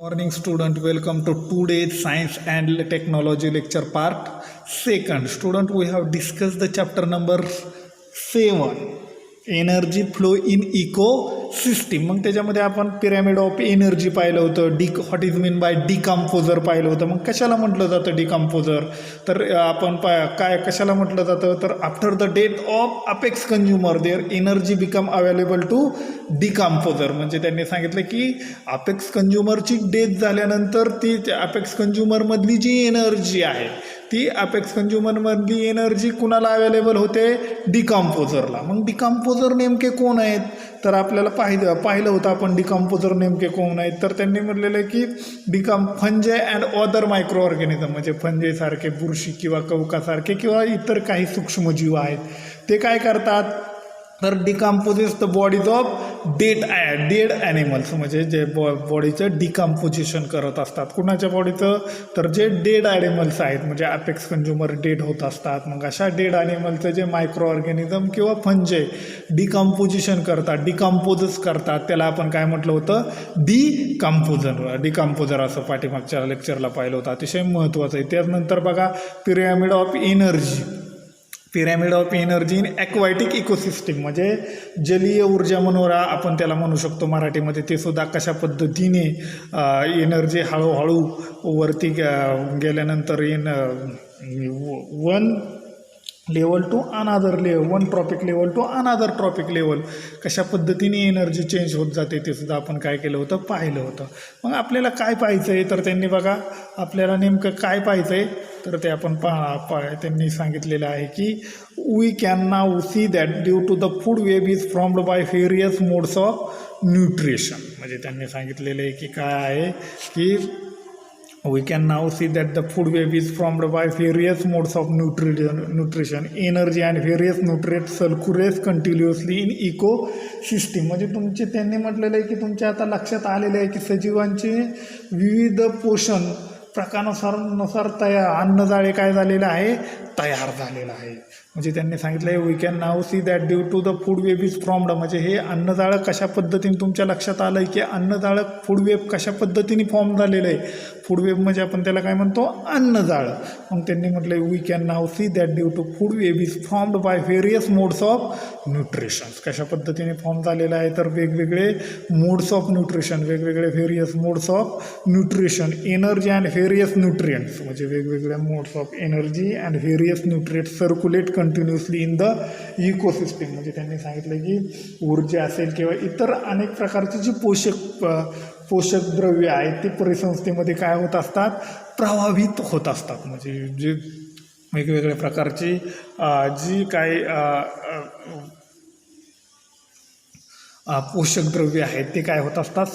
Morning student, welcome to today's science and technology lecture part second. Student, we have discussed the chapter number 7, energy flow in ecosystem. मग त्याच्यामध्ये आपण pyramid of energy पाहिलं होतं. What is mean by decomposer पाहिलं होतं. मग कशाला म्हटलं जातं डिकम्पोजर? तर आपण काय कशाला म्हटलं जातं तर after the death of apex consumer their energy become available to decomposer. म्हणजे त्यांनी सांगितलं की अपेक्स कंझ्युमरची डेथ झाल्यानंतर ती अपेक्स कंझ्युमरमधली जी एनर्जी आहे ती अपेक्स कंझ्युमरमधली एनर्जी कुणाला अवेलेबल होते? डिकम्पोजरला. मग डिकम्पोजर नेमके कोण आहेत? तर आपल्याला पाहिलं होतं आपण डिकम्पोजर नेमके कोण आहेत. तर त्यांनी म्हटलेलं आहे की फंजे अँड अदर मायक्रो ऑर्गॅनिझम, म्हणजे फंजेसारखे, बुरशी किंवा कवकासारखे किंवा इतर काही सूक्ष्मजीव आहेत ते काय करतात तर decomposes the bodies of dead animals, म्हणजे जे बॉडीचं डिकम्पोजिशन करत असतात. कुणाच्या बॉडीचं? तर जे डेड ॲनिमल्स आहेत, म्हणजे अपेक्स कंझ्युमर डेड होत असतात. मग अशा डेड ॲनिमलचं जे मायक्रो ऑर्गॅनिझम किंवा फंजे डिकम्पोजिशन करतात, डिकम्पोजस करतात, त्याला आपण काय म्हटलं होतं? डिकम्पोजर असं पाठीमागच्या लेक्चरला पाहिलं होतं. अतिशय महत्त्वाचं आहे. त्यानंतर बघा pyramid of energy in aquatic ecosystem, म्हणजे जलीय ऊर्जा मनोरा आपण त्याला म्हणू शकतो मराठीमध्ये. ते सुद्धा कशा पद्धतीने एनर्जी हळूहळू वरती गेल्यानंतर one level to another level, one trophic level to another trophic level, कशा पद्धतीने एनर्जी चेंज होत जाते ते सुद्धा आपण काय केलं होतं? पाहिलं होतं. मग आपल्याला काय पाहायचं आहे तर त्यांनी बघा आपल्याला नेमकं काय पाहायचं आहे तर ते आपण त्यांनी सांगितलेलं आहे की we can now see that due to the food web is formed by various modes of nutrition. म्हणजे त्यांनी सांगितलेलं आहे की काय आहे की we can now see that the food web is formed by various modes of nutrition, energy and various nutrients circulate continuously in ecosystem. म्हणजे तुमचे त्यांनी म्हटलेलं आहे की तुमच्या आता लक्षात आलेलं आहे की सजीवांचे विविध पोषण प्रकारानुसार अन्नजाळे काय झालेलं आहे? तयार झालेलं आहे. म्हणजे त्यांनी सांगितलं आहे we can now see that due to the food web is formed. म्हणजे हे अन्नजाळं कशा पद्धतीने तुमच्या लक्षात आलं आहे की अन्नजाळं फूड वेब कशा पद्धतीने फॉर्म झालेलं आहे? फूड वेब म्हणजे आपण त्याला काय म्हणतो? अन्नजाळं. मग त्यांनी म्हटलं we can now see that due to food web is formed by various modes of nutritions. कशा पद्धतीने फॉर्म झालेलं आहे तर वेगवेगळे मोड्स ऑफ न्यूट्रिशन, वेगवेगळे various modes of nutrition, energy and various nutrients, म्हणजे वेगवेगळ्या modes of energy and various nutrients circulate continuously in the ecosystem. म्हणजे त्यांनी सांगितलं की ऊर्जा असेल किंवा इतर अनेक प्रकारची जी पोषक द्रव्य आहेत ते परिसंस्थेमध्ये काय होत असतात? प्रभावित होत असतात. म्हणजे जे वेगवेगळ्या प्रकारची जी काही पोषक द्रव्य आहेत ते काय होत असतात?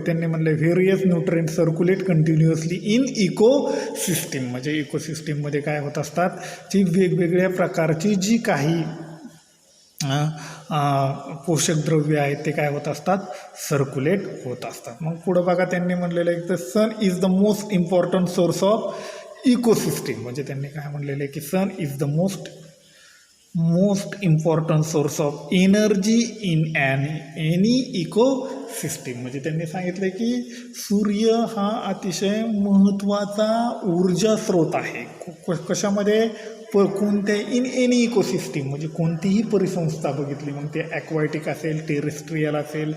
त्यांनी म्हणलं various nutrient circulate continuously in ecosystem. म्हणजे इकोसिस्टीममध्ये काय होत असतात? जी वेगवेगळ्या प्रकारची जी काही पोषक द्रव्य आहेत ते काय होत असतात? सर्क्युलेट होत असतात. मग पुढं बघा त्यांनी म्हणलेलं आहे की sun is the most important source of ecosystem. म्हणजे त्यांनी काय म्हणलेलं आहे की sun is the most important source of energy in any ecosystem. म्हणजे त्यांनी सांगितलं की सूर्य हा अतिशय महत्त्वाचा ऊर्जा स्रोत आहे. कशामध्ये? कोणत्याही इन एनी इकोसिस्टीम, म्हणजे कोणतीही परिसंस्था बघितली, मग ते ॲक्वाटिक असेल, टेरेस्ट्रियल असेल,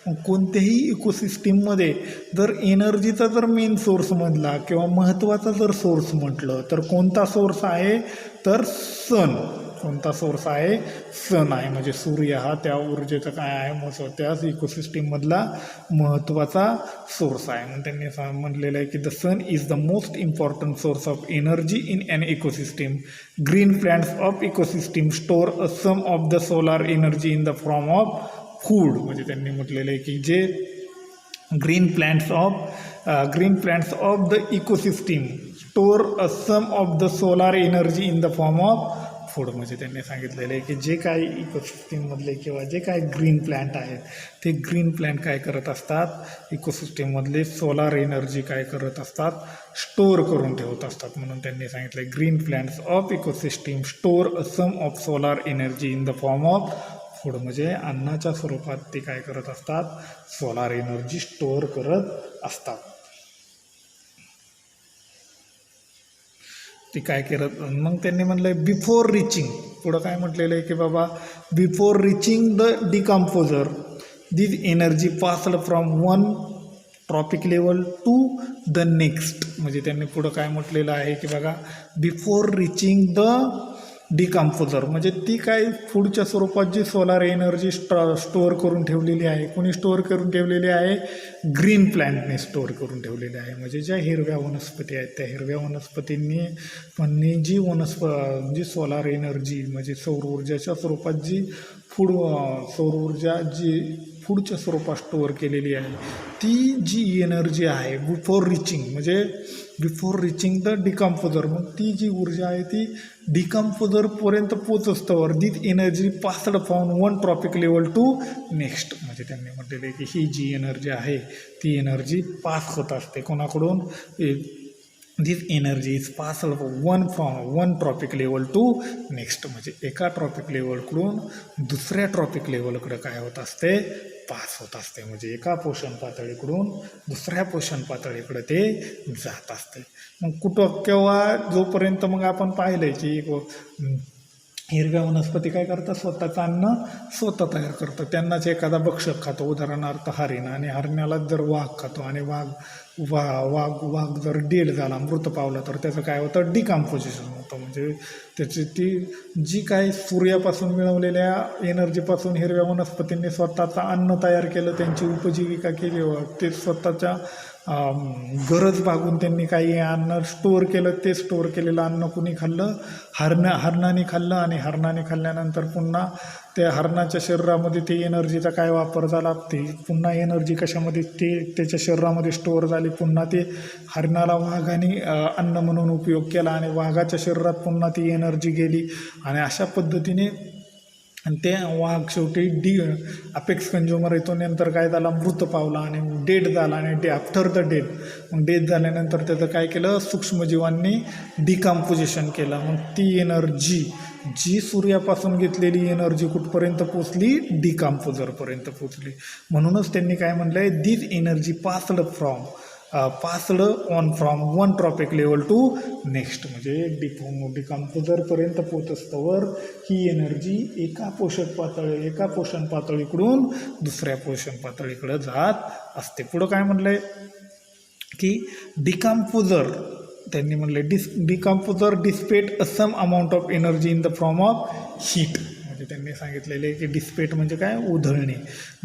मग कोणत्याही इकोसिस्टीममध्ये जर एनर्जीचा जर मेन सोर्स म्हटला किंवा महत्त्वाचा जर सोर्स म्हटलं तर कोणता सोर्स आहे? तर सन. कोणता सोर्स आहे? सन आहे. म्हणजे सूर्य हा त्या ऊर्जेचा काय आहे? त्याच इकोसिस्टीममधला महत्त्वाचा सोर्स आहे. म्हणून त्यांनी म्हटलेलं आहे की the sun is the most important source of energy in an ecosystem. Green plants of ecosystem store a sum of the solar energy in the form of food. म्हणजे त्यांनी म्हटलेलं आहे की जे green plants of the ecosystem store a sum of the solar energy in the form of food. म्हणजे त्यांनी सांगितलेलं आहे की जे काही इकोसिस्टीममधले किंवा जे काही ग्रीन प्लांट आहेत ते ग्रीन प्लांट काय करत असतात? इकोसिस्टीममधले सोलार एनर्जी काय करत असतात? स्टोअर करून ठेवत असतात. म्हणून त्यांनी सांगितलं green plants of ecosystem store a sum of solar energy in the form of food म्हणजे अन्नाच्या स्वरूपात ते काय करत असतात, सोलार एनर्जी स्टोअर करत असतात. ती काय करत, मग त्यांनी म्हणलं बिफोर रिचिंग, पुढं काय म्हटलेलं आहे की बाबा before reaching the decomposer this energy passed from one trophic level to the next. म्हणजे त्यांनी पुढं काय म्हटलेलं आहे की बघा बिफोर रिचिंग द डिकम्पोजर म्हणजे ती काय फूडच्या स्वरूपात जी सोलार एनर्जी स्टोअर करून ठेवलेली आहे, कोणी स्टोअर करून ठेवलेली आहे, ग्रीन प्लॅन्टने स्टोअर करून ठेवलेली आहे. म्हणजे ज्या हिरव्या वनस्पती आहेत त्या हिरव्या वनस्पतींनी जी सोलार एनर्जी म्हणजे सौर ऊर्जाच्या स्वरूपात जी सौर ऊर्जा जी फूडच्या स्वरूपात स्टोअर केलेली आहे, ती जी एनर्जी आहे बिफोर रिचिंग द डिकम्पोजर, मग ती जी ऊर्जा आहे ती डिकम्पोजरपर्यंत पोचस्तवर this energy passed from one trophic level to next. म्हणजे त्यांनी म्हटलेलं आहे की ही जी एनर्जी आहे ती एनर्जी पास होत असते कोणाकडून, this energy is passed from one trophic level to next. म्हणजे एका ट्रॉपिक लेवलकडून दुसऱ्या ट्रॉपिक लेवलकडे काय होत असते, पास होत असते. म्हणजे एका पोषण पातळीकडून दुसऱ्या पोषण पातळीकडे ते जात असते. मग केव्हा जोपर्यंत मग आपण पाहिलं की हिरव्या वनस्पती काय करतात, स्वतःचं अन्न स्वतः तयार करतात. त्यांनाच एखादा भक्षक खातो, उदाहरणार्थ हरिण, आणि हरण्याला जर वाघ खातो आणि वाघ जर डेड झाला, मृत पावला, तर त्याचं काय होतं, डिकम्पोजिशन होतं. म्हणजे त्याची ती जी काही सूर्यापासून मिळवलेल्या एनर्जीपासून हिरव्या वनस्पतींनी स्वतःचं अन्न तयार केलं, त्यांची उपजीविका केली, ते स्वतःच्या गरज भागून त्यांनी काही अन्न स्टोअर केलं. ते स्टोअर केलेलं अन्न कुणी खाल्लं, हरणाने खाल्लं. आणि हरणाने खाल्ल्यानंतर पुन्हा त्या हरणाच्या शरीरामध्ये ते एनर्जीचा काय वापर झाला, ते पुन्हा एनर्जी कशामध्ये त्याच्या शरीरामध्ये स्टोअर झाली. पुन्हा ते हरणाला वाघाने अन्न म्हणून उपयोग केला आणि वाघाच्या शरीरात पुन्हा ती एनर्जी गेली. आणि अशा पद्धतीने आणि ते वाघ शेवटी अपेक्स कंझ्युमर येतो, नंतर काय झाला, मृत पावला आणि डेड झाला. आणि आफ्टर द डेथ, मग डेथ झाल्यानंतर त्याचं काय केलं, सूक्ष्मजीवांनी डिकम्पोजिशन केलं. मग ती एनर्जी जी सूर्यापासून घेतलेली एनर्जी कुठपर्यंत पोचली, डिकम्पोजरपर्यंत पोचली. म्हणूनच त्यांनी काय म्हटलं आहे, this energy passed from one trophic level to next. म्हणजे डिकम्पोजरपर्यंत पोचस्तवर ही एनर्जी एका पोषण पातळीकडून दुसऱ्या पोषण पातळीकडे जात असते. पुढं काय म्हटलं आहे की डिकम्पोजर, त्यांनी म्हटले decomposer dissipate a some amount of energy in the form of heat. म्हणजे त्यांनी सांगितलेले की डिस्पेट म्हणजे काय, उधळणे.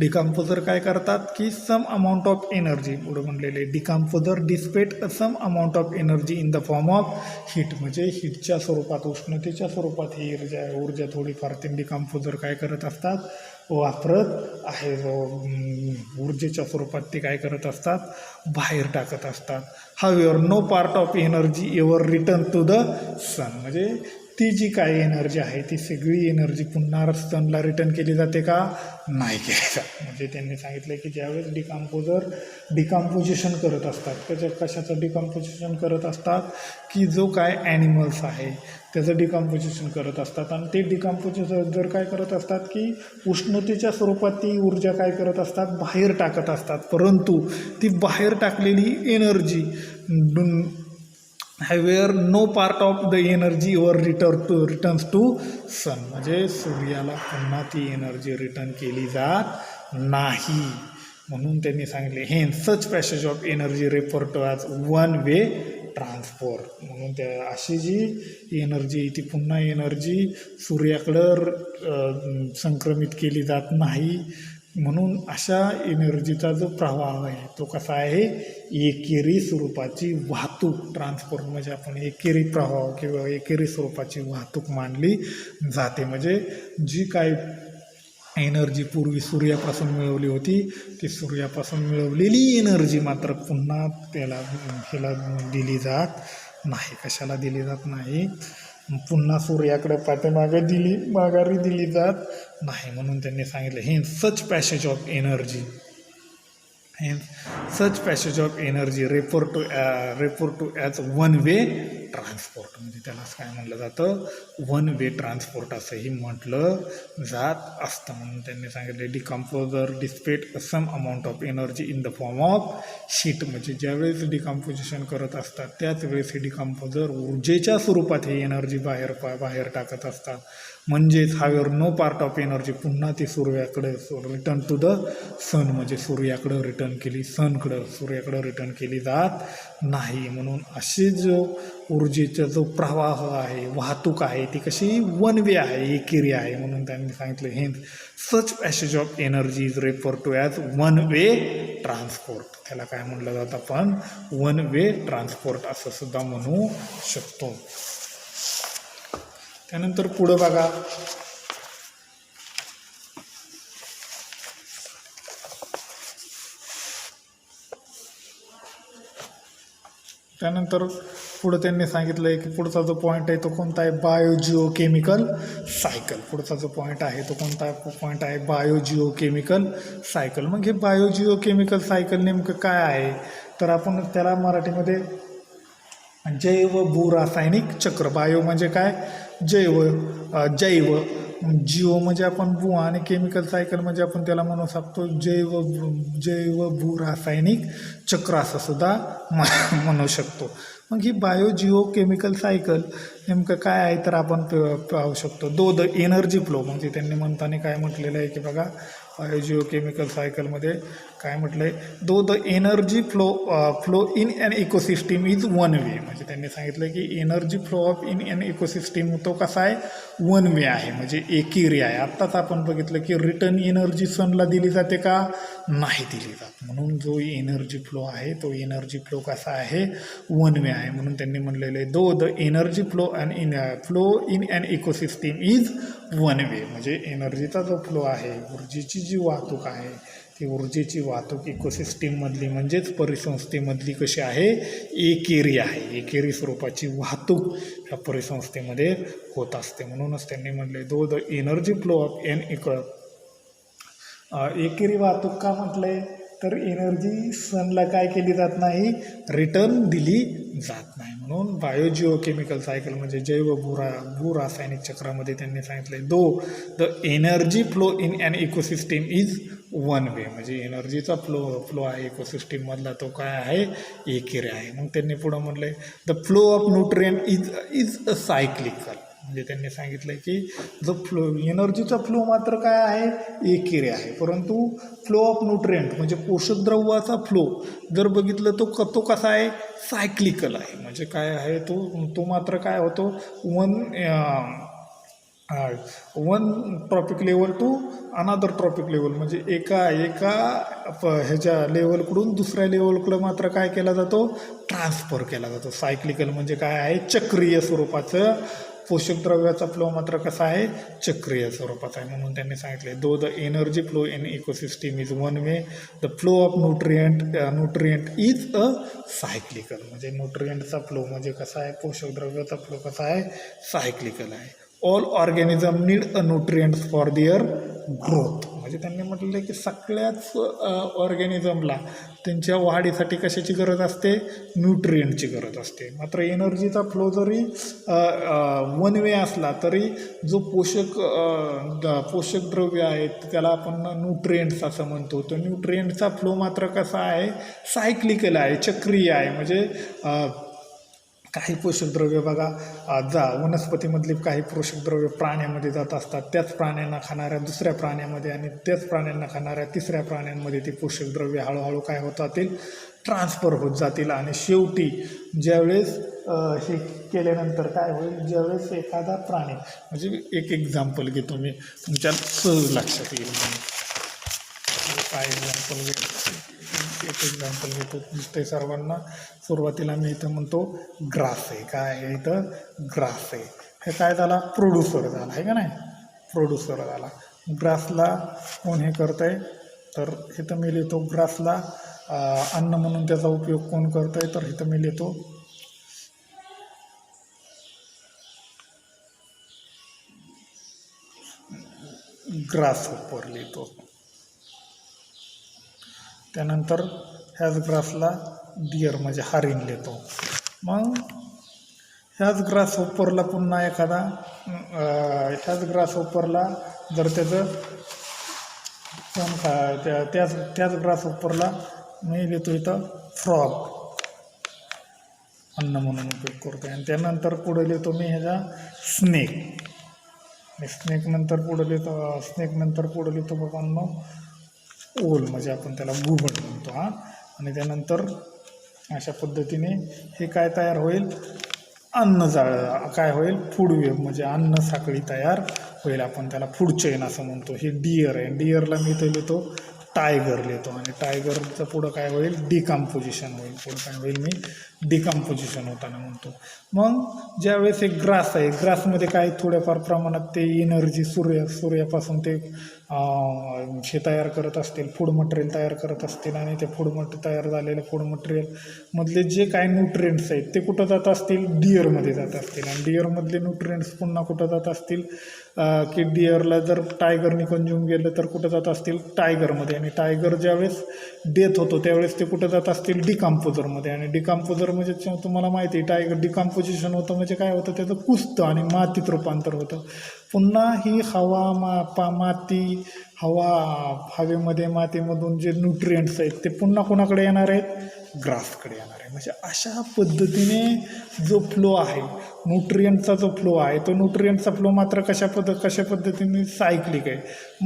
डिकम्पोजर काय करतात की सम अमाऊंट ऑफ एनर्जी, पुढे म्हणलेले decomposer dissipate a some amount of energy in the form of heat. म्हणजे हीटच्या स्वरूपात, उष्णतेच्या स्वरूपात ही ऊर्जा थोडीफार ते डिकम्पोजर काय करत असतात, वापरत आहे. ऊर्जेच्या स्वरूपात ते काय करत असतात, बाहेर टाकत असतात. However no part of energy ever return to the sun. म्हणजे ती जी काही एनर्जी आहे ती सगळी एनर्जी पुन्हा सनला रिटर्न केली जाते का, नाही केली जात. म्हणजे त्यांनी सांगितलं की ज्यावेळेस डिकम्पोजिशन करत असतात, कशाचं डिकम्पोजिशन करत असतात की जो काय ॲनिमल्स आहे त्याचं डिकम्पोजिशन करत असतात. आणि ते डिकम्पोजिशन जर काय करत असतात की उष्णतेच्या स्वरूपात ती ऊर्जा काय करत असतात, बाहेर टाकत असतात. परंतु ती बाहेर टाकलेली energy where no part of the energy ever returns to sun. म्हणजे सूर्याला पुन्हा ती एनर्जी रिटर्न केली जात नाही. म्हणून त्यांनी सांगितले such passage of energy refer to as one way transport. म्हणून त्या अशी जी एनर्जी ती पुन्हा एनर्जी सूर्याकडं संक्रमित केली जात नाही. म्हणून अशा एनर्जीचा जो प्रवाह आहे तो कसा आहे, एकेरी स्वरूपाची वाहतूक. ट्रान्सपोर्ट म्हणजे आपण एकेरी प्रवाह किंवा एकेरी स्वरूपाची वाहतूक मानली जाते. म्हणजे जी काय एनर्जी पूर्वी सूर्यापासून मिळवली होती ती सूर्यापासून मिळवलेली एनर्जी मात्र पुन्हा ह्याला दिली जात नाही. कशाला दिली जात नाही, पुन्हा सूर्याकडे माघारी दिली जात नाही. म्हणून त्यांनी सांगितलं such passage of energy refer to as one way transport, म्हणजे त्यालाच काय म्हणलं जातं, वन वे ट्रान्सपोर्ट असंही म्हटलं जात असतं. म्हणून त्यांनी सांगितले decomposer dissipate some amount of energy in the form of heat, म्हणजे ज्यावेळेस डिकम्पोजिशन करत असतात त्याच वेळेस हे डिकम्पोजर ऊर्जेच्या स्वरूपात ही एनर्जी बाहेर टाकत असतात. म्हणजेच हावेर नो पार्ट ऑफ एनर्जी, पुन्हा ती सूर्याकडे रिटर्न टू द सन, म्हणजे सूर्याकडं रिटर्न केली, सूर्याकडं रिटर्न केली जात नाही. म्हणून अशी जो ऊर्जेचा जो प्रवाह आहे, वाहतूक आहे, ती कशी वन वे आहे, एकेरी आहे. म्हणून त्यांनी सांगितलं हे such passage of energy is refer to as one way transport. त्याला काय म्हटलं जातं, आपण वन वे ट्रान्सपोर्ट असं सुद्धा म्हणू शकतो. त्यानंतर पुढं बघा, त्यानंतर पुढं त्यांनी सांगितलं आहे की पुढचा जो पॉईंट आहे तो कोणता आहे, बायोजिओकेमिकल सायकल. पुढचा जो पॉईंट आहे तो कोणता पॉईंट आहे, बायोजिओकेमिकल सायकल. मग हे बायोजिओकेमिकल सायकल नेमकं काय आहे, तर आपण त्याला मराठीमध्ये जैव भूरासायनिक चक्र, बायो म्हणजे काय, जैव, जिओ म्हणजे आपण भू, आणि केमिकल सायकल म्हणजे आपण त्याला म्हणू शकतो जैव भूरासायनिक चक्र असं सुद्धा म्हणू शकतो. मग ही बायोजिओ केमिकल सायकल नेमकं काय आहे तर आपण पाहू शकतो. द एनर्जी फ्लो, म्हणजे त्यांनी म्हणताना काय म्हटलेलं आहे की बघा, बायोजिओ केमिकल सायकलमध्ये काय म्हटलं आहे, the energy flow in an ecosystem is one way, म्हणजे त्यांनी सांगितलं की energy flow of in an ecosystem तो कसा आहे, वन वे आहे, म्हणजे एकेरी आहे. आत्ताच आपण बघितलं की रिटर्न एनर्जी सनला दिली जाते का, नाही दिली जात. म्हणून जो एनर्जी फ्लो आहे तो एनर्जी फ्लो कसा आहे, वन वे आहे. म्हणून त्यांनी म्हणलेलं आहे the energy flow in an ecosystem is one way, म्हणजे एनर्जीचा जो फ्लो आहे, ऊर्जेची जी वाहतूक आहे, ती ऊर्जेची वाहतूक इकोसिस्टीममधली म्हणजेच परिसंस्थेमधली कशी आहे, एकेरी आहे. एकेरी स्वरूपाची वाहतूक या परिसंस्थेमध्ये होत असते. म्हणूनच त्यांनी म्हटले द एनर्जी फ्लो ऑफ एकेरी वाहतूक का म्हटलंय, तर एनर्जी सनला काय केली जात नाही, रिटर्न दिली जात नाही. म्हणून बायोजिओकेमिकल सायकल म्हणजे जैव भूरासायनिक चक्रामध्ये त्यांनी सांगितले the energy flow in an ecosystem is one way, म्हणजे एनर्जीचा फ्लो आहे इकोसिस्टीममधला तो काय आहे, एकेरी आहे. मग त्यांनी पुढं म्हटलंय the flow of nutrient is a cyclical, म्हणजे त्यांनी सांगितलं की जो एनर्जीचा फ्लो मात्र काय आहे, एकेरी आहे, परंतु फ्लो ऑफ न्यूट्रिएंट म्हणजे पोषक द्रव्याचा फ्लो जर बघितलं तो कसा आहे, सायक्लिकल आहे. म्हणजे काय आहे तो मात्र काय होतो, one trophic level to another trophic level, म्हणजे एका ह्याच्या लेवलकडून दुसऱ्या लेवलकडं मात्र काय केला जातो, ट्रान्सफर केला जातो. सायक्लिकल म्हणजे काय आहे, चक्रीय स्वरूपाचं. पोषक द्रव्याचा फ्लो मात्र कसा आहे, चक्रीय स्वरूपाचा आहे. म्हणून त्यांनी सांगितले the energy flow in ecosystem is one way, the flow of nutrient is a cyclical, म्हणजे न्यूट्रिएंटचा फ्लो म्हणजे कसा आहे, पोषक द्रव्याचा फ्लो कसा आहे, सायक्लिकल आहे. All organism need a nutrients for their growth, म्हणजे त्यांनी म्हटलेलं आहे की सगळ्याच ऑर्गॅनिझमला त्यांच्या वाढीसाठी कशाची गरज असते, न्यूट्रिएंटची गरज असते. मात्र एनर्जीचा फ्लो जरी वन वे असला तरी जो पोषक द्रव्य आहेत त्याला आपण न्यूट्रिएंट्स असं म्हणतो. तो न्यूट्रिएंटचा फ्लो मात्र कसा आहे, सायक्लिकल आहे, चक्रीय आहे. म्हणजे काही पोषक द्रव्य बघा, वनस्पतीमधली काही पोषक द्रव्य प्राण्यामध्ये जात असतात, त्याच प्राण्यांना खाणाऱ्या दुसऱ्या प्राण्यामध्ये आणि त्याच प्राण्यांना खाणाऱ्या तिसऱ्या प्राण्यांमध्ये ती पोषक द्रव्य हळूहळू काय होत जातील, ट्रान्सफर होत जातील. आणि शेवटी ज्यावेळेस हे केल्यानंतर काय होईल, ज्यावेळेस एखादा प्राणी, म्हणजे एक एक्झाम्पल घेतो मी तुमच्या सहज लक्षात येईल. काय एक्झाम्पल घेतो दिसतंय सर्वांना. सुरुवातीला मी इथं म्हणतो ग्रास आहे, काय आहे इथं, ग्रास आहे. हे काय झाला, प्रोड्युसर झाला आहे का नाही, प्रोड्युसर झाला. ग्रासला कोण हे करत आहे, तर इथं मी लिहितो ग्रासला अन्न म्हणून त्याचा उपयोग कोण करत आहे, तर इथं मी लिहितो ग्रास हॉपर लिहितो. त्यानंतर ह्याच ग्रासला डिअर म्हणजे हरिण लिहितो. मग ह्याच ग्रासहोपरला पुन्हा एखादा ह्याच ग्रासहोपरला जर त्याचं कोण त्याच ग्रासहोपरला मी लिहितो इथं फ्रॉग अन्न म्हणून उपयोग करतो आणि त्यानंतर पुढे लिहितो मी ह्याचा स्नेक. स्नेक नंतर पुढे लिहितो बाबांनो ओल, म्हणजे आपण त्याला घुबड म्हणतो. आणि त्यानंतर अशा पद्धतीने हे काय तयार होईल, काय होईल, फूड वेब म्हणजे अन्न साखळी तयार होईल. आपण त्याला फूड चेन असं म्हणतो. हे डिअर आहे, डिअरला मी इथे लिहितो टायगर लिहितो आणि टायगरचं पुढं काय होईल, डिकम्पोजिशन होईल. पुढं काय होईल, मी डिकम्पोजिशन होताना म्हणतो. मग ज्यावेळेस एक ग्रास आहे, ग्रासमध्ये काय थोड्याफार प्रमाणात ते एनर्जी सूर्यापासून ते हे तयार करत असतील, फूड मटेरियल तयार करत असतील आणि ते तयार झालेलं फूड मटेरियलमधले जे काय न्यूट्रिएंट्स आहेत ते कुठं जात असतील, डिअरमध्ये जात असतील. आणि डिअरमधले न्यूट्रिएंट्स पुन्हा कुठं जात असतील की डिअरला जर टायगरने कंझ्युम केलं तर कुठं जात असतील, टायगरमध्ये. आणि टायगर ज्यावेळेस डेथ होतो त्यावेळेस ते कुठं जात असतील, डिकम्पोजरमध्ये. आणि डिकम्पोजर म्हणजे तुम्हाला माहिती आहे, टायगर डिकम्पोजिशन होतं म्हणजे काय होतं, त्याचं कुसतं आणि मातीत रूपांतर होतं. पुन्हा ही हवेमध्ये मातीमधून जे न्यूट्रिएंट्स आहेत ते पुन्हा कोणाकडे येणार आहेत, ग्रासकडे येणार आहे. म्हणजे अशा पद्धतीने जो फ्लो आहे, न्यूट्रिएंटचा जो फ्लो आहे, तो न्यूट्रिएंटचा फ्लो मात्र कशा पद्धतीने सायक्लिक आहे.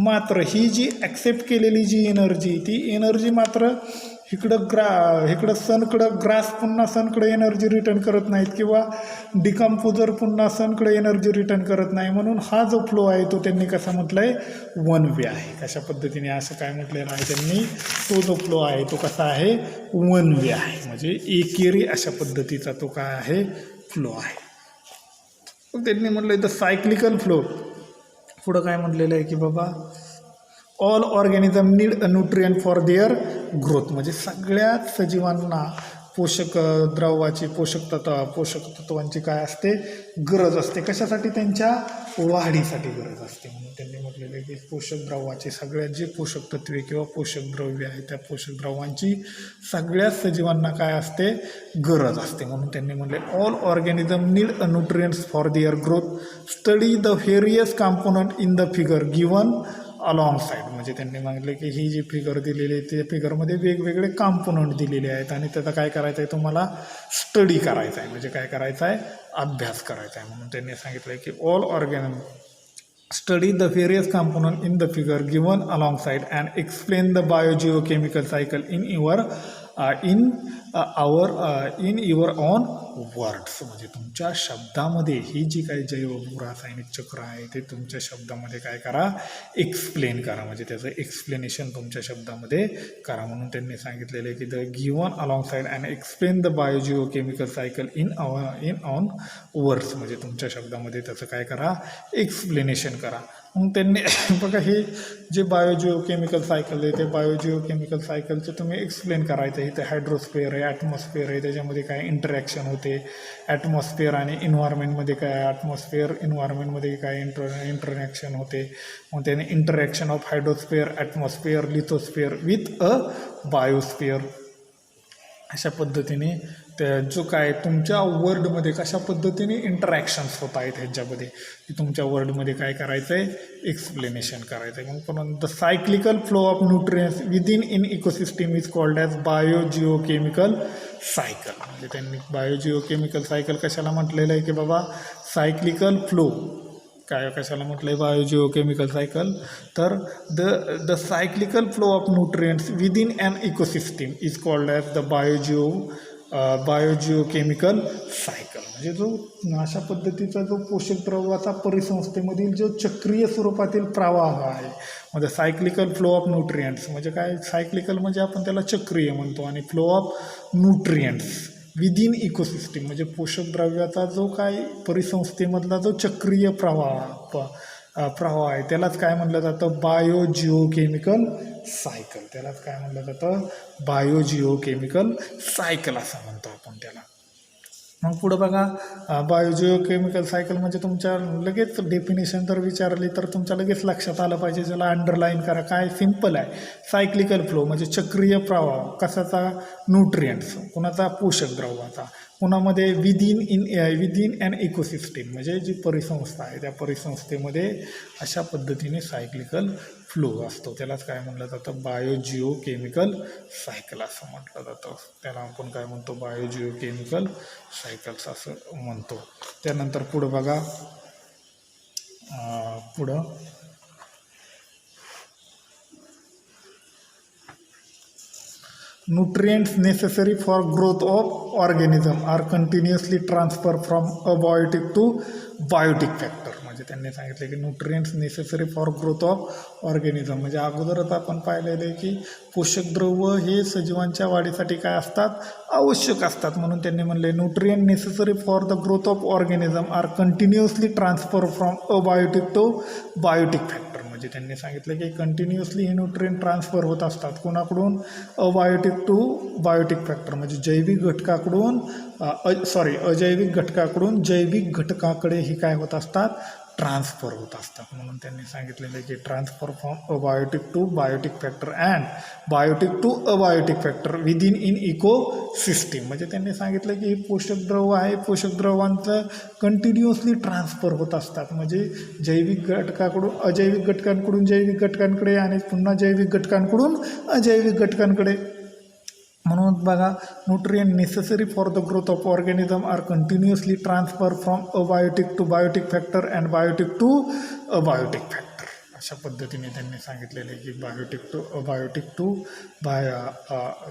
मात्र ही जी ॲक्सेप्ट केलेली जी एनर्जी, ती एनर्जी मात्र इकडं ग्रास पुन्हा सनकडे एनर्जी रिटर्न करत नाहीत किंवा डिकम्पोजर पुन्हा सनकडे एनर्जी रिटर्न करत नाही. म्हणून हा जो फ्लो आहे तो त्यांनी कसा म्हटलं आहे, वन वे आहे. कशा पद्धतीने असं काय म्हटलेलं आहे त्यांनी, तो जो फ्लो आहे तो कसा आहे, वन वे आहे. म्हणजे एकेरी अशा पद्धतीचा तो काय आहे, फ्लो आहे. त्यांनी म्हटलं द सायक्लिकल फ्लो. पुढं काय म्हटलेलं आहे की बाबा all organism need a nutrient for their growth. म्हणजे सगळ्याच सजीवांना पोषक तत्वांची काय असते, गरज असते. कशासाठी, त्यांच्या वाढीसाठी गरज असते. म्हणून त्यांनी म्हटलेलं आहे की पोषक द्रव्याचे सगळ्यात जे पोषक तत्वे किंवा पोषक द्रव्य आहे त्या पोषक द्रव्यांची सगळ्याच सजीवांना काय असते, गरज असते. म्हणून त्यांनी म्हटले all organism need a nutrients for their growth. Study the various component in the figure given along side. म्हणजे त्यांनी मागितले की ही जी फिगर दिलेली आहे त्या फिगरमध्ये वेगवेगळे कॉम्पोनंट दिलेले आहेत आणि त्याचा काय करायचं आहे, तुम्हाला स्टडी करायचा आहे. म्हणजे काय करायचं आहे, अभ्यास करायचा आहे. म्हणून त्यांनी सांगितलं आहे की all organism study the various component in the figure given alongside and explain the biogeochemical cycle in your own words. म्हणजे तुमच्या शब्दामध्ये ही जी काही जैवरासायनिक चक्र आहे ते तुमच्या शब्दामध्ये काय करा, एक्सप्लेन करा. म्हणजे त्याचं एक्सप्लेनेशन तुमच्या शब्दामध्ये करा. म्हणून त्यांनी सांगितलेलं आहे की the given alongside and explain the biogeochemical cycle in own words. म्हणजे तुमच्या शब्दामध्ये त्याचं काय करा, एक्सप्लेनेशन करा. मग त्यांनी बघा हे जे बायोजिओकेमिकल सायकल आहे ते बायोजिओकेमिकल सायकलचं तुम्ही एक्सप्लेन करायचं आहे. इथे हायड्रोस्फिअर आहे, ॲटमॉस्फिअर आहे, त्याच्यामध्ये काय इंटरॅक्शन होते, ॲटमॉस्फिअर आणि इन्व्हायरमेंटमध्ये काय, इन्व्हायरमेंटमध्ये काय इंटरॅक्शन होते. मग त्याने interaction of hydrosphere, atmosphere, lithosphere with a biosphere. अशा पद्धतीने त्या जो काय तुमच्या वर्डमध्ये कशा पद्धतीने इंटरॅक्शन्स होत आहेत ह्याच्यामध्ये तुमच्या वर्डमध्ये काय करायचं आहे, एक्सप्लेनेशन करायचं आहे. मग पण the cyclical flow of nutrients within in ecosystem is called as biogeochemical cycle. म्हणजे त्यांनी बायोजिओकेमिकल सायकल कशाला म्हटलेलं आहे की बाबा सायक्लिकल फ्लो कशाला म्हटलं आहे बायोजिओकेमिकल सायकल, तर the cyclical flow of nutrients within an ecosystem is called as the biogeochemical cycle. म्हणजे जो अशा पद्धतीचा जो पोषक द्रव्याचा परिसंस्थेमधील जो चक्रीय स्वरूपातील प्रवाह आहे, म्हणजे सायक्लिकल फ्लो ऑफ न्यूट्रिएंट्स म्हणजे काय, सायक्लिकल म्हणजे आपण त्याला चक्रीय म्हणतो, आणि flow of nutrients within ecosystem म्हणजे पोषक द्रव्याचा जो काय परिसंस्थेमधला जो चक्रीय प्रवाह आहे त्यालाच काय म्हटलं जातं, बायोजिओकेमिकल सायकल. त्यालाच काय म्हटलं जातं, बायोजिओकेमिकल सायकल असं म्हणतो आपण त्याला. मग पुढं बघा बायोजिओ केमिकल सायकल म्हणजे तुमच्या लगेच डेफिनेशन जर विचारली तर तुमच्या लगेच लक्षात आलं पाहिजे, ज्याला अंडरलाईन करा. काय सिम्पल आहे, सायक्लिकल फ्लो म्हणजे चक्रीय प्रवाह कशाचा, न्यूट्रिएंट्स, कुणाचा, पोषक द्रव्याचा, कुणामध्ये विदिन अन इकोसिस्टीम म्हणजे जी परिसंस्था आहे त्या परिसंस्थेमध्ये अशा पद्धतीने सायक्लिकल फ्लो असतो. त्यालाच काय म्हटलं जातं, बायोजिओ केमिकल सायकल असं म्हटलं जातं. त्याला आपण काय म्हणतो, बायोजिओ केमिकल सायकल्स असं म्हणतो. त्यानंतर पुढं बघा, पुढं nutrients necessary for growth of organism are continuously transferred from abiotic to biotic factor. म्हणजे त्यांनी सांगितले की nutrients necessary for growth of organism म्हणजे अगोदरच आपण पाहिलेलं आहे की पोषक द्रव्य हे सजीवांच्या वाढीसाठी काय असतात, आवश्यक असतात. म्हणून त्यांनी म्हणले nutrient necessary for the growth of organism are continuously transfer from abiotic to biotic factor. म्हणजे त्यांनी सांगितलं की कंटिन्युअसली हे न्यूट्रिएंट ट्रान्सफर होत असतात. कोणाकडून, अबायोटिक टू बायोटिक फॅक्टर म्हणजे जैविक घटकाकडून अजैविक घटकाकडून जैविक घटकाकडे हे काय होत असतात, ट्रान्सफर होत असतात. म्हणून त्यांनी सांगितलेलं आहे की transfer from abiotic to biotic factor and biotic to abiotic factor within in ecosystem. म्हणजे त्यांनी सांगितलं की हे पोषक द्रव्य आहे, पोषक द्रव्यांचं कंटिन्युअसली ट्रान्सफर होत असतात. म्हणजे जैविक घटकाकडून अजैविक घटकांकडून जैविक घटकांकडे आणि पुन्हा जैविक घटकांकडून अजैविक घटकांकडे. म्हणून बघा, nutrient necessary for the growth of organism are continuously transfer from abiotic to biotic factor and biotic to abiotic factor. अशा पद्धतीने त्यांनी सांगितलेले की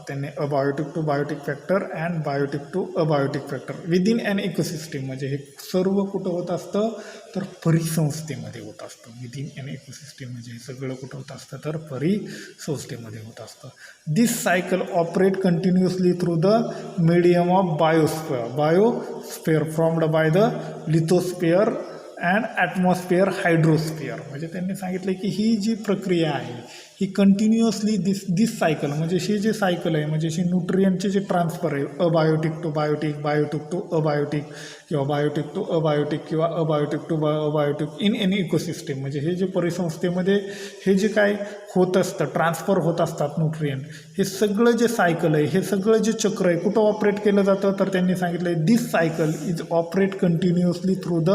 त्यांनी abiotic to biotic factor and biotic to abiotic factor within an ecosystem. म्हणजे हे सर्व कुठं होत असतं, तर परिसंस्थेमध्ये होत असतं. विदिन अन इकोसिस्टीम म्हणजे हे सगळं कुठं होत असतं, तर परिसंस्थेमध्ये होत असतं. This cycle operate continuously through the medium of biosphere formed by the lithosphere and atmosphere hydrosphere. म्हणजे त्यांनी सांगितले की ही जी प्रक्रिया आहे ही कंटिन्युअसली दिस सायकल म्हणजे ही जे सायकल आहे म्हणजे ही न्यूट्रिएंटचे जे ट्रान्सफर आहे abiotic to biotic, biotic to abiotic किंवा बायोटिक टू अबायोटिक किंवा abiotic to biotic in any ecosystem. म्हणजे हे जे परिसंस्थेमध्ये हे जे काय होत असतं, ट्रान्सफर होत असतात न्यूट्रिएंट, हे सगळं जे सायकल आहे, हे सगळं जे चक्र आहे कुठं ऑपरेट केलं जातं, तर त्यांनी सांगितलं आहे this cycle is operate continuously through the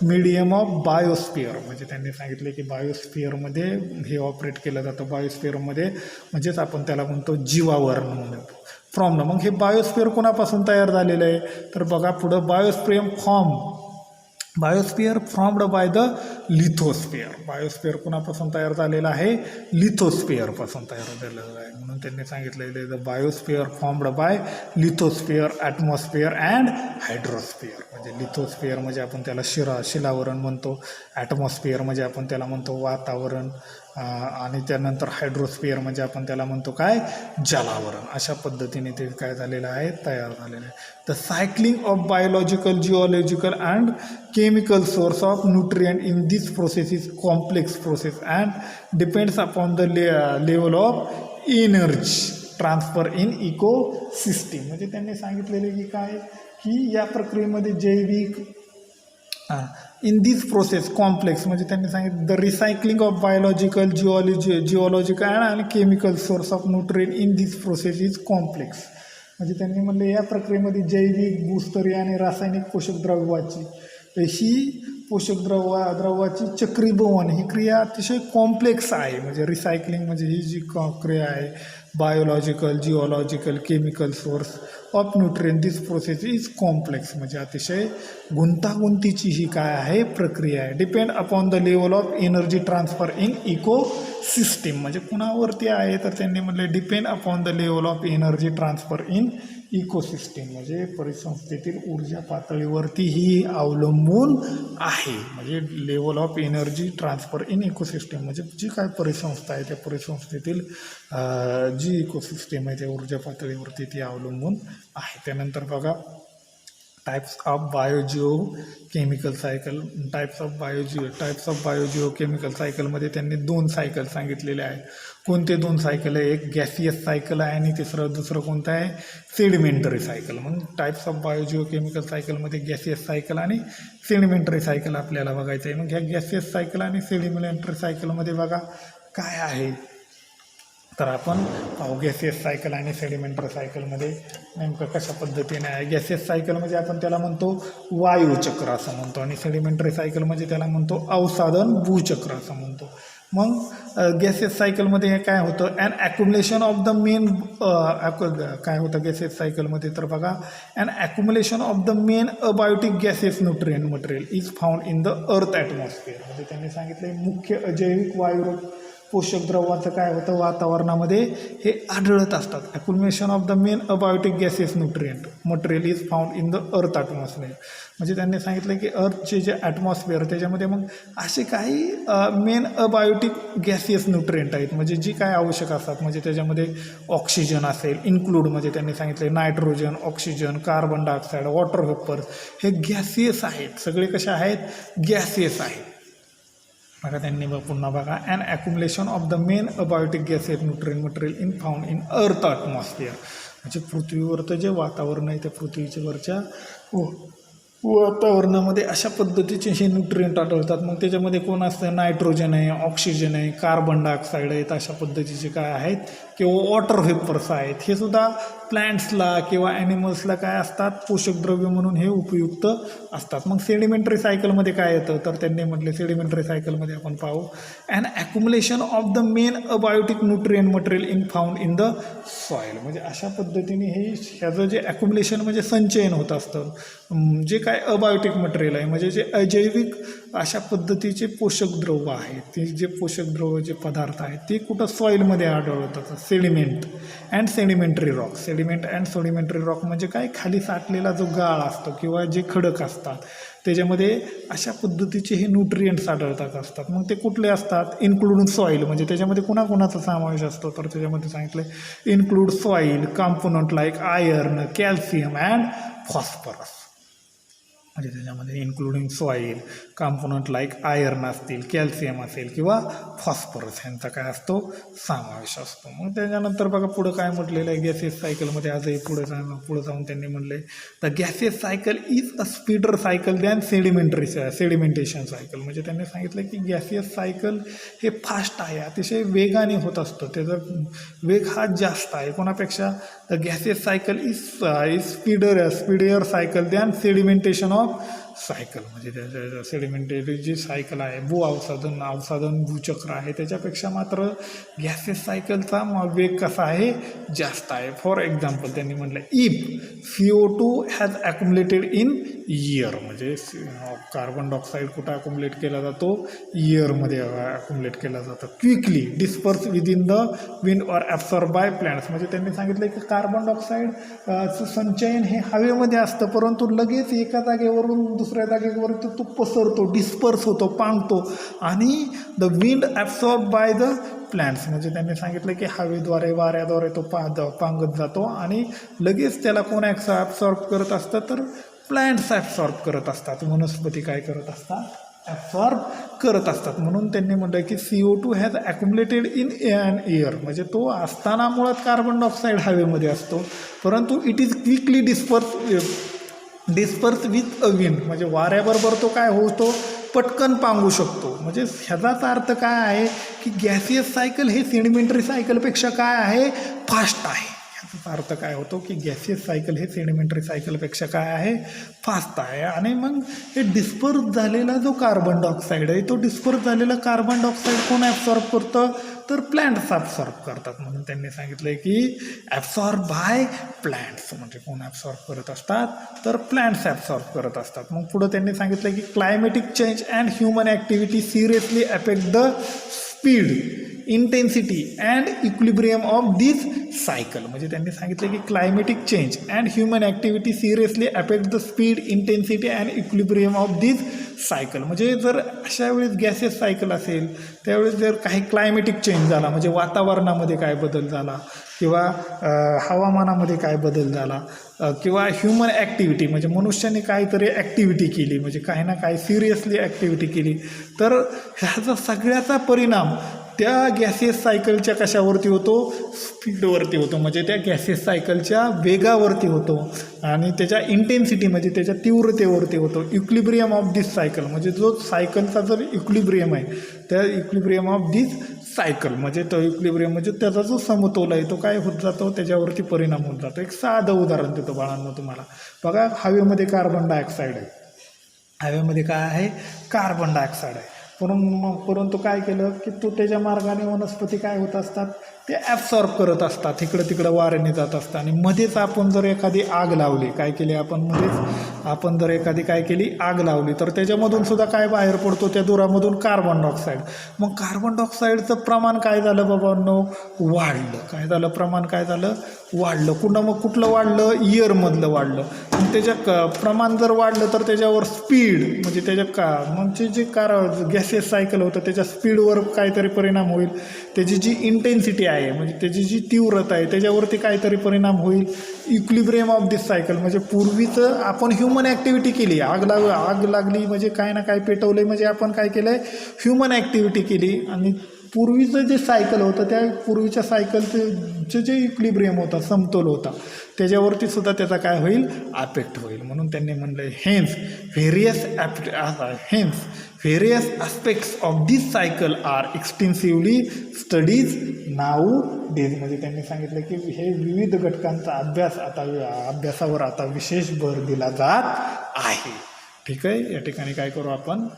medium of biosphere. म्हणजे त्यांनी सांगितले की बायोस्फिअरमध्ये हे ऑपरेट केलं जातं. बायोस्फिअरमध्ये म्हणजेच आपण त्याला म्हणतो जीवावरण म्हणतो फ्रॉम. मग हे बायोस्फिअर कोणापासून तयार झालेलं आहे, तर बघा पुढं, biosphere formed by the lithosphere. Biosphere कुणापासून तयार झालेलं आहे, लिथोस्फिअरपासून तयार झालेलं आहे. म्हणून त्यांनी सांगितलेलं आहे the biosphere formed by lithosphere, atmosphere and hydrosphere. म्हणजे लिथोस्फिअर म्हणजे आपण त्याला शिलावरण म्हणतो, ॲटमॉस्फिअर म्हणजे आपण त्याला म्हणतो वातावरण, आणि त्यानंतर हायड्रोस्फिअर म्हणजे आपण त्याला म्हणतो काय, जलावरण. अशा पद्धतीने ते काय झालेलं आहे, तयार झालेलं आहे. The cycling of biological, geological and chemical source of nutrient in this process is complex process and depends upon the level of energy transfer in ecosystem. म्हणजे त्यांनी सांगितलेले की काय, की या प्रक्रियेमध्ये जैविक इन दिस प्रोसेस कॉम्प्लेक्स म्हणजे त्यांनी सांगितलं the recycling of biological, geological आणि chemical source of nutrient in this process is complex. म्हणजे त्यांनी म्हणले या प्रक्रियेमध्ये जैविक, भूस्तरीय आणि रासायनिक पोषक द्रव्याची ही पोषक द्रव्याची चक्रीभवन ही क्रिया अतिशय कॉम्प्लेक्स आहे. म्हणजे रिसायकलिंग म्हणजे ही जी क्रिया आहे biological, geological, chemical source of nutrient this process is complex म्हणजे अतिशय गुंतागुंतीची ही काय आहे, प्रक्रिया आहे. Depend upon the level of energy transfer in ecosystem. म्हणजे कुणावरती आहे, तर त्यांनी म्हटले depend upon the level of energy transfer in ecosystem म्हणजे परिसंस्थेतील ऊर्जा पातळीवरती ही अवलंबून आहे. म्हणजे level of energy transfer in ecosystem म्हणजे जी काय परिसंस्था आहे त्या परिसंस्थेतील जी इकोसिस्टीम आहे त्या ऊर्जा पातळीवरती ती अवलंबून आहे. त्यानंतर बघा types of biogeo chemical cycle. Types of biogeo chemical सायकलमध्ये त्यांनी 2 सायकल सांगितलेले आहेत. कोणते 2 सायकल आहे? एक गॅसियस सायकल आहे आणि दुसरं कोणतं आहे? Sedimentary cycle. मग टाइप्स ऑफ बायोजिओ केमिकल सायकलमध्ये गॅसियस सायकल आणि सेडिमेंटरी सायकल आपल्याला बघायचं आहे. मग ह्या गॅसियस सायकल आणि सेडिमेंटरी सायकलमध्ये बघा काय आहे, तर आपण पाहू गॅसियस सायकल आणि सेडिमेंटरी सायकलमध्ये नेमकं कशा पद्धतीने आहे. गॅसियस सायकल म्हणजे आपण त्याला म्हणतो वायुचक्र असं म्हणतो आणि सेडिमेंटरी सायकल म्हणजे त्याला म्हणतो अवसादन भूचक्र असं म्हणतो. मग गॅसियस सायकलमध्ये हे काय होतं? An accumulation of the main काय होतं गॅसियस सायकलमध्ये, तर बघा an accumulation of the main abiotic gaseous nutrient material is found in the earth atmosphere. म्हणजे त्यांनी सांगितले मुख्य अजैविक वायुरूप पोषक द्रव्याचं काय होतं? वातावरणामध्ये हे आढळत असतात. Accumulation of the main abiotic gaseous nutrient material is found in the earth atmosphere. म्हणजे त्यांनी सांगितलं की अर्थचे जे ॲटमॉस्फिअर त्याच्यामध्ये मग असे काही मेन अबायोटिक गॅसियस न्यूट्रिएंट आहेत, म्हणजे जी काय आवश्यक असतात. म्हणजे त्याच्यामध्ये ऑक्सिजन असेल इन्क्लूड, म्हणजे त्यांनी सांगितले nitrogen, oxygen, carbon dioxide, water vapours हे गॅसियस आहेत. सगळे कसे आहेत? गॅसियस आहेत. बघा त्यांनी पुन्हा बघा an accumulation of the main abiotic gaseous nutrient material in found in earth atmosphere. म्हणजे पृथ्वीवरचं जे वातावरण आहे त्या पृथ्वीच्या वरच्या वातावरणामध्ये अशा पद्धतीचे हे न्यूट्रिएंट आढळतात. मग त्याच्यामध्ये कोण असतं? नायट्रोजन आहे, ऑक्सिजन आहे, कार्बन डायऑक्साईड आहेत, अशा पद्धतीचे काय आहेत किंवा वॉटर व्हेपर्स आहेत. हे सुद्धा प्लॅन्ट्सला किंवा ॲनिमल्सला काय असतात? पोषक द्रव्य म्हणून हे उपयुक्त असतात. मग सेडिमेंटरी सायकलमध्ये काय येतं? तर त्यांनी म्हटले सेडिमेंटरी सायकलमध्ये आपण पाहू an accumulation of the main abiotic nutrient material in found in the soil. म्हणजे अशा पद्धतीने हे ह्याचं जे ॲक्युमुलेशन म्हणजे संचयन होत असतं, जे काय अबायोटिक मटेरियल आहे म्हणजे जे अजैविक अशा पद्धतीचे पोषक द्रव्य आहेत, ते जे पोषक द्रव्य जे पदार्थ आहेत ते कुठं सॉईलमध्ये आढळतात. Sediment and sedimentary rock. Sediment and sedimentary rock म्हणजे काय? खाली साठलेला जो गाळ असतो किंवा जे खडक असतात त्याच्यामध्ये अशा पद्धतीचे हे न्यूट्रिएंट्स आढळतात असतात. मग ते कुठले असतात? Including soil. म्हणजे त्याच्यामध्ये कुणाचा समावेश असतो? तर त्याच्यामध्ये सांगितलं include soil component like iron, calcium and phosphorus. म्हणजे त्याच्यामध्ये including soil component like iron असतील, कॅल्शियम असेल किंवा फॉस्फरस ह्यांचा काय असतो? समावेश असतो. मग त्याच्यानंतर बघा पुढं काय म्हटलेलं आहे गॅसियस सायकलमध्ये. आजही पुढे जाऊन त्यांनी म्हटले the gaseous cycle is a speeder cycle than sedimentation cycle. म्हणजे त्यांनी सांगितलं की गॅसियस सायकल हे फास्ट आहे, अतिशय वेगाने होत असतं, त्याचा वेग हा जास्त आहे कोणापेक्षा? The gaseous cycle is speedier cycle than sedimentation of cycle. म्हणजे त्याच्या सेडिमेंटरी जी सायकल आहे अवसादन भूचक्र आहे त्याच्यापेक्षा मात्र गॅसियस सायकलचा वेग कसा आहे? जास्त आहे. फॉर एक्झाम्पल त्यांनी म्हटलं if CO2 has accumulated in air. म्हणजे कार्बन डायऑक्साईड कुठं ॲक्युमुलेट केला जातो? इयरमध्ये ॲक्युमुलेट केला जातो. Quickly disperse within the wind or absorb by plants. म्हणजे त्यांनी सांगितलं की कार्बन डायऑक्साईडचं संचयन हे हवेमध्ये असतं, परंतु लगेच एका जागेवरून दुसऱ्या जागेवर तो पसरतो, डिस्पर्स होतो, पांगतो आणि the wind absorb by the plants. म्हणजे त्यांनी सांगितलं की हवेद्वारे वाऱ्याद्वारे तो पांगत जातो आणि लगेच त्याला कोण ॲब्सॉर्ब करत असतं? तर प्लॅन्ट्स ॲब्सॉर्ब करत असतात. वनस्पती काय करत असतात? ॲब्सॉर्ब करत असतात. म्हणून त्यांनी म्हटलं की CO2 has accumulated in an air. म्हणजे तो असताना मुळात कार्बन डायऑक्साईड हवेमध्ये असतो, परंतु it is quickly disperse with a wind. म्हणजे वाऱ्याबरोबर तो काय होतो? पटकन पांगू शकतो. म्हणजे ह्याचाच अर्थ काय आहे की गॅसियस सायकल हे सेडिमेंटरी सायकलपेक्षा काय आहे? फास्ट आहे. ह्याचा अर्थ काय होतो की गॅसियस सायकल हे सेडिमेंटरी सायकलपेक्षा काय आहे? फास्ट आहे. आणि मग हे डिस्पर्स झालेला जो कार्बन डायऑक्साईड आहे तो डिस्पर्स झालेला कार्बन डायऑक्साईड कोण ॲब्सॉर्ब करतं? तर प्लॅन्ट्स ॲब्सॉर्ब करतात. म्हणून त्यांनी सांगितलं की ॲब्सॉर्ब बाय प्लॅन्ट्स. म्हणजे कोण ॲब्सॉर्ब करत असतात? तर प्लॅन्ट्स ॲब्सॉर्ब करत असतात. मग पुढं त्यांनी सांगितलं की climatic change and human activity seriously affect the speed intensity and equilibrium of this cycle. म्हणजे त्यांनी सांगितलं की climatic change and human activity seriously affect the speed, intensity and equilibrium of this cycle. म्हणजे जर अशा वेळेस गॅसेस सायकल असेल त्यावेळेस जर काही क्लायमेटिक चेंज झाला, म्हणजे वातावरणामध्ये काय बदल झाला किंवा हवामानामध्ये काय बदल झाला किंवा ह्युमन ॲक्टिव्हिटी म्हणजे मनुष्याने काहीतरी ॲक्टिव्हिटी केली, म्हणजे काही ना काही सिरियसली ॲक्टिव्हिटी केली, तर ह्याचा सगळ्याचा परिणाम त्या गॅसेस सायकलच्या कशावरती होतो, स्पीडवरती होतो. म्हणजे त्या गॅसेस सायकलच्या वेगावरती होतो आणि त्याच्या इंटेन्सिटी म्हणजे त्याच्या तीव्रतेवरती होतो. इक्विलिब्रियम ऑफ दिस सायकल म्हणजे जो सायकलचा जर इक्विलिब्रियम आहे त्या इक्विलिब्रियम ऑफ दिस सायकल म्हणजे तो इक्विलिब्रियम म्हणजे त्याचा जो समतोल आहे तो काय होत जातो, त्याच्यावरती परिणाम होत जातो. एक साधं उदाहरण देतो बाळांनो तुम्हाला. बघा, हवेमध्ये कार्बन डायऑक्साईड आहे. हवेमध्ये काय आहे, कार्बन डायऑक्साईड आहे. परंतु काय केलं की तो त्याच्या मार्गाने वनस्पती काय होत असतात, ते ॲब्सॉर्ब करत असतात, इकडं तिकडं वाऱ्याने जात असतात. आणि मध्येच आपण जर एखादी आग लावली, काय केली आपण जर एखादी काय केली आग लावली, तर त्याच्यामधून सुद्धा काय बाहेर पडतो, त्या धुरामधून कार्बन डायऑक्साईड. मग कार्बन डायऑक्साईडचं प्रमाण काय झालं बाबांनो, वाढलं. काय झालं, प्रमाण काय झालं, वाढलं. कुठलं वाढलं, इयरमधलं वाढलं. आणि त्याच्या प्रमाण जर वाढलं तर त्याच्यावर स्पीड म्हणजे म्हणजे जे गॅसेस सायकल होतं त्याच्या स्पीडवर काहीतरी परिणाम होईल. त्याची जी इंटेन्सिटी आहे म्हणजे त्याची जी तीव्रता आहे त्याच्यावरती काहीतरी परिणाम होईल. इक्विलिब्रियम ऑफ दिस सायकल म्हणजे पूर्वीचं आपण ह्युमन ॲक्टिव्हिटी केली, आग लागली म्हणजे काय ना काय पेटवलं म्हणजे आपण काय केलं आहे, ह्युमन ॲक्टिव्हिटी केली. आणि पूर्वीचं जे सायकल होतं त्या पूर्वीच्या सायकलचं जे इक्विलिब्रियम होता, समतोल होता, त्याच्यावरती सुद्धा त्याचा काय होईल, अफेक्ट होईल. म्हणून त्यांनी म्हणलं hence various aspects of this cycle are extensively studies nowadays. म्हणजे त्यांनी सांगितलं की हे विविध घटकांचा अभ्यासावर आता विशेष भर दिला जात आहे. ठीक आहे, या ठिकाणी काय करू आपण